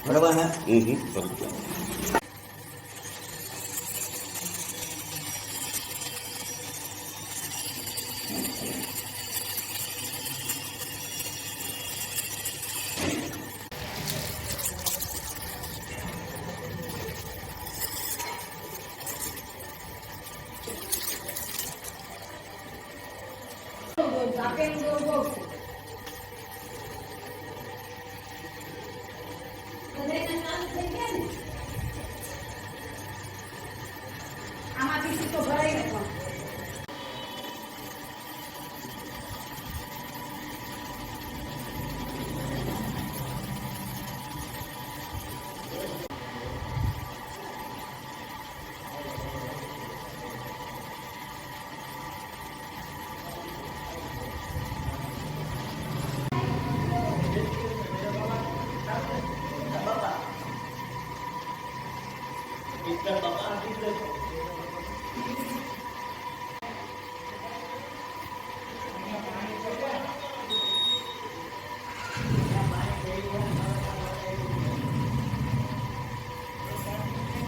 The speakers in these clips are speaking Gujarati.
બરાબર ને? આમાંથી સીધો ભરાઈ ને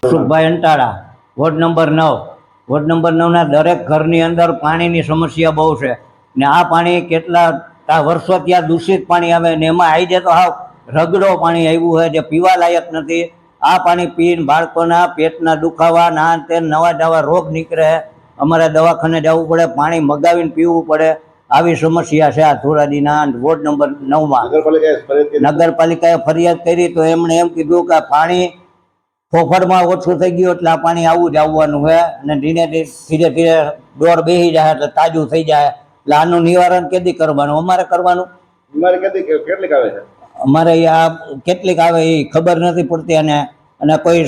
Sukhbhai Antala, ward number 9. Ward number 9ના દરેક ઘરની અંદર પાણીની સમસ્યા બહુ છે ને આ પાણી કેટલા વર્ષો ત્યાં દૂષિત પાણી આવે ને એમાં આવી જાય તો હાવ રગડો પાણી આવ્યું હોય જે પીવા લાયક નથી. આ પાણી પીને બાળકોના પેટના દુખાવા ના તે નવા રોગ નીકળે. અમારે દવાખાને જવું પડે, પાણી મગાવીને પીવું પડે. આવી સમસ્યા છે આ ધોરાજીના વોર્ડ નંબર 9માં. નગરપાલિકાએ ફરિયાદ કરી તો એમણે એમ કીધું કે પાણી ફોફડમાં ઓછું થઈ ગયું એટલે આ પાણી આવું જ આવવાનું હોય અને ધીરે ધીરે દોર બેસી જાય એટલે તાજું થઈ જાય. એટલે આનું નિવારણ કેદી કરવાનું? અમારે કરવાનું. કેટલીક આવે છે? અમારે આ કેટલીક આવે એ ખબર નથી પડતી અને કોઈ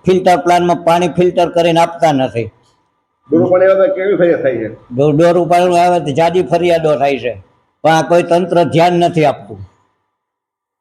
ફિલ્ટર પ્લાનમાં પાણી ફિલ્ટર કરીને આપતા નથી. ડોરું પાણી આવે કેવી ફરિયાદ થાય છે? ડોરું પાણી આવે તો જાજી ફરિયાદો થાય છે પણ કોઈ તંત્ર ધ્યાન નથી આપતું.